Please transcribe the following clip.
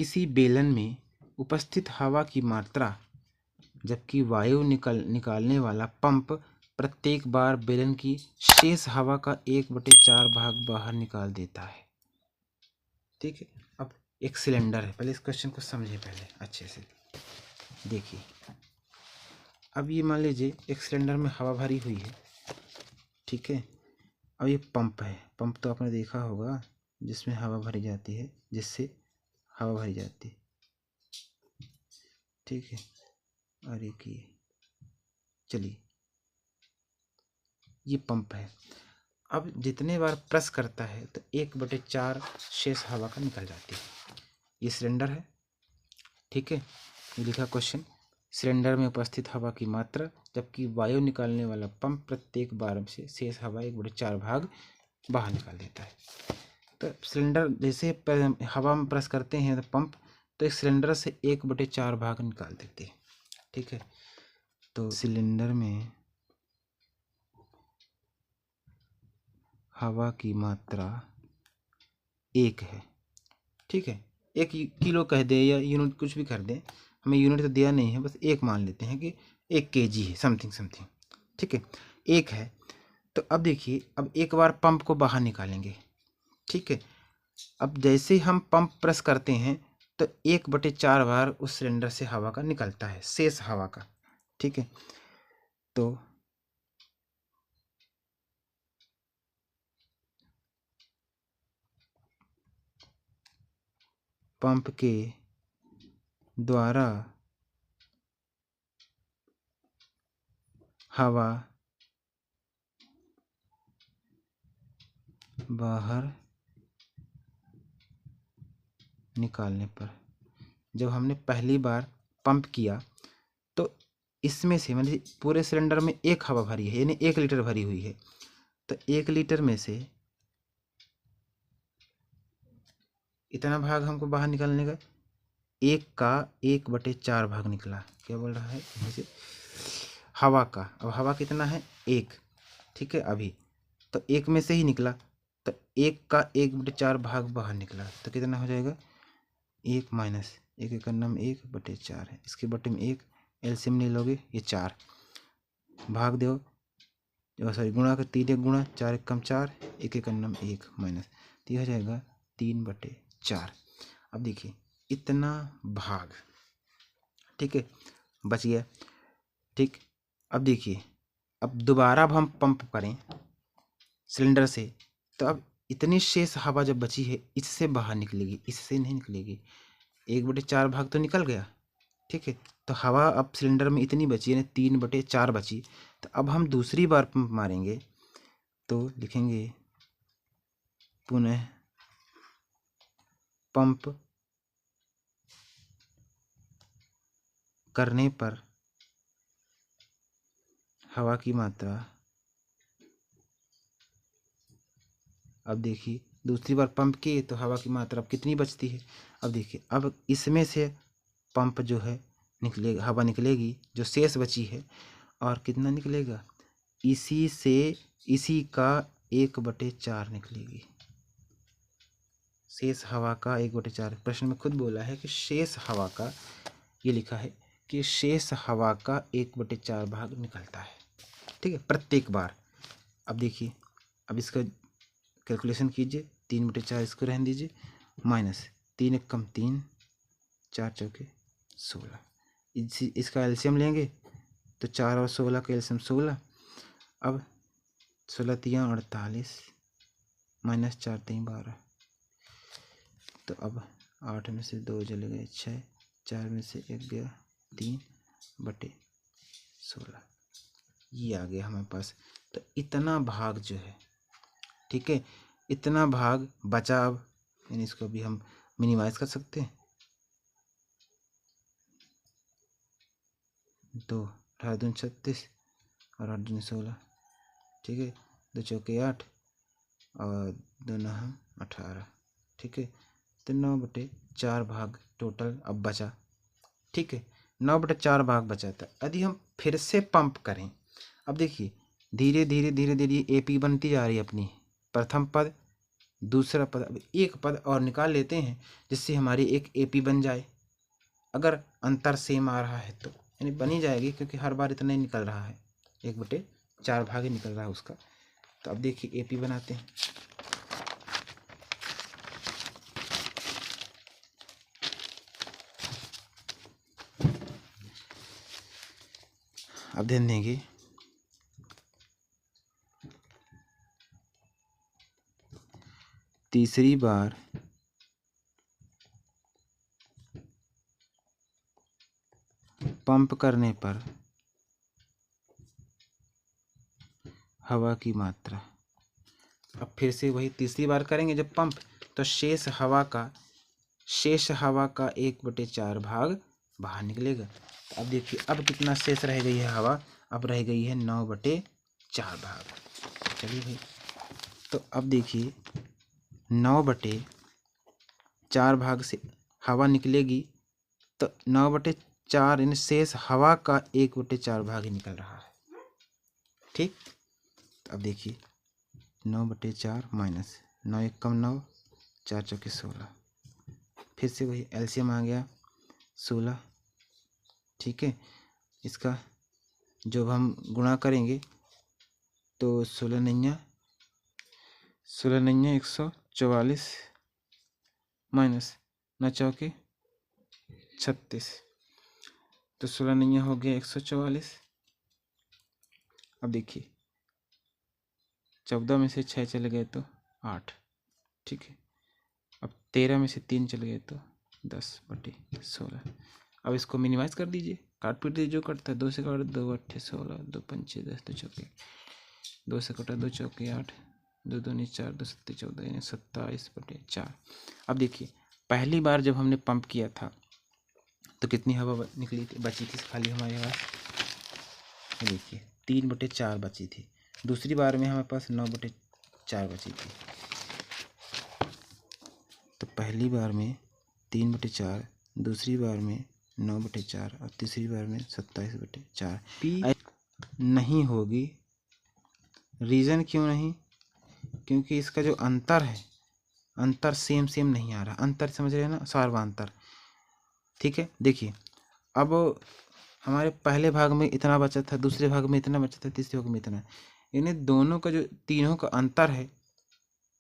किसी बेलन में उपस्थित हवा की मात्रा जबकि वायु निकालने वाला पंप प्रत्येक बार बेलन की शेष हवा का 1/4 भाग बाहर निकाल देता है। ठीक है, अब एक सिलेंडर है, पहले इस क्वेश्चन को समझिए पहले अच्छे से। देखिए, अब ये मान लीजिए एक सिलेंडर में हवा भरी हुई है। ठीक है, अब ये पंप है। पंप तो आपने देखा होगा जिसमें हवा भरी जाती है, जिससे हवा भरी जाती है। ठीक है, और एक ये, चलिए ये पंप है। अब जितने बार प्रेस करता है तो 1/4 शेष हवा का निकल जाती है। ये सिलेंडर है। ठीक है, ये लिखा क्वेश्चन, सिलेंडर में उपस्थित हवा की मात्रा जबकि वायु निकालने वाला पंप प्रत्येक बार से शेष हवा 1/4 भाग बाहर निकाल देता है। तो सिलेंडर जैसे हवा में प्रेस करते हैं तो पंप, तो इस सिलेंडर से 1/4 भाग निकाल देते हैं। ठीक है, तो सिलेंडर में हवा की मात्रा 1 है। ठीक है, 1 किलो कह दे या यूनिट कुछ भी कर दें, हमें यूनिट तो दिया नहीं है, बस 1 मान लेते हैं कि 1 kg है, समथिंग। ठीक है, 1 है। तो अब देखिए, अब एक बार पंप को बाहर निकालेंगे। ठीक है, अब जैसे हम पंप प्रेस करते हैं तो 1/4 बार उस सिलेंडर से हवा का निकलता है, शेष हवा का। ठीक है, तो पंप के द्वारा हवा बाहर निकालने पर, जब हमने पहली बार पंप किया तो इसमें से मतलब पूरे सिलेंडर में 1 हवा भरी है, यानी 1 लीटर भरी हुई है। तो 1 लीटर में से इतना भाग हमको बाहर निकालने का, 1 का 1/4 भाग निकला। क्या बोल रहा है मुझे, हवा का। अब हवा कितना है, 1। ठीक है, अभी तो 1 में से ही निकला, तो 1 का 1/4 भाग बाहर निकला, तो कितना हो जाएगा, 1 माइनस 1 का नाम 1/4 है, इसके बटे में 1, एलसीएम ले लोगे ये 4, भाग दो, सॉरी गुणा कर, 3 गुणा 4 कम 4, 1 का नाम 1 माइनस, तो ये हो जाएगा 3/4। अब देखिए इतना भाग, ठीक है, बच गया। ठीक, अब देखिए, अब दोबारा अब हम पंप करें सिलेंडर से, तो अब इतनी शेष हवा जब बची है इससे बाहर निकलेगी, इससे नहीं निकलेगी। 1/4 भाग तो निकल गया। ठीक है, तो हवा अब सिलेंडर में इतनी बची, यानी 3/4 बची। तो अब हम दूसरी बार पंप मारेंगे तो लिखेंगे पुनः पंप करने पर हवा की मात्रा, अब देखिए दूसरी बार पंप किए तो हवा की मात्रा अब कितनी बचती है। अब देखिए, अब इसमें से पंप जो है निकलेगा, हवा निकलेगी जो शेष बची है, और कितना निकलेगा, इसी से इसी का 1/4 निकलेगी, शेष हवा का 1/4। प्रश्न में खुद बोला है कि शेष हवा का, ये लिखा है कि शेष हवा का 1/4 भाग निकलता है। ठीक है, प्रत्येक बार। अब देखिए, अब इसका कैलकुलेशन कीजिए, 3/4 इसको रहने दीजिए, माइनस 3 1 कम 3, 4 चौके 16, इसका एलसीएम लेंगे तो 4 और 16 का एलसीएम 16। अब 16 3 48, माइनस 4 3 12, तो अब 8 में से 2 चले गए 6, 4 में से 1 गया 3/16, ये आ गया हमारे पास। तो इतना भाग जो है, ठीक है, इतना भाग बचा। अब यानी इसको भी हम मिनिमाइज कर सकते हैं। 2 18 दूनी 36 और 8 दूनी 16, ठीक है, 2 चौके 8 और 2 9 18, ठीक है, तो 9/4 भाग टोटल अब बचा। ठीक है, 9/4 भाग बचा था। यदि हम फिर से पंप करें, अब देखिए धीरे धीरे धीरे धीरे एपी बनती जा रही है अपनी, प्रथम पद दूसरा पद, अब एक पद और निकाल लेते हैं जिससे हमारी एक AP बन जाए। अगर अंतर सेम आ रहा है तो यानी बनी जाएगी, क्योंकि हर बार इतना ही निकल रहा है, 1/4 भाग ही निकल रहा है उसका। तो अब देखिए AP बनाते हैं। अब ध्यान देंगे, तीसरी बार पंप करने पर हवा की मात्रा। अब फिर से वही तीसरी बार करेंगे जब पंप, तो शेष हवा का 1/4 भाग बाहर निकलेगा। तो अब देखिए अब कितना शेष रह गई है हवा, अब रह गई है 9/4 भाग। चलिए भाई, तो अब देखिए 9/4 भाग से हवा निकलेगी, तो 9/4 यानी शेष हवा का 1/4 भाग ही निकल रहा है। ठीक, तो अब देखिए 9/4 माइनस 9 1 कम 9, 4 चौके 16, फिर से वही एलसीएम आ गया 16। ठीक है, इसका जब हम गुणा करेंगे तो 16 9 144 माइनस 9 चौके 36, तो 16 9 हो गया 144। अब देखिए 14 में से 6 चले गए तो 8। ठीक है, अब 13 में से 3 चले गए तो 10/16। अब इसको मिनिमाइज कर दीजिए, काट पीट दीजिए, जो कटता है 2 से काट, 2 8 16, 2 5 10, 2 चौके 2 से कटा 2 चौके 8, 2 2 4, 2 7 14 यानी 27/4। अब देखिए पहली बार जब हमने पंप किया था तो कितनी हवा निकली थी, बची थी खाली हमारे पास, देखिए 3/4 बची थी। दूसरी बार में हमारे पास 9/4 बची थी। तो पहली बार में 3/4, दूसरी बार में 9/4 और तीसरी बार में 27/4। P नहीं होगी। रीज़न क्यों नहीं? क्योंकि इसका जो अंतर है, अंतर सेम नहीं आ रहा। अंतर समझ रहे हैं ना, सार्वंतर। ठीक है, देखिए अब हमारे पहले भाग में इतना बचा था, दूसरे भाग में इतना बचा था, तीसरे भाग में इतना, यानी दोनों का जो तीनों का अंतर है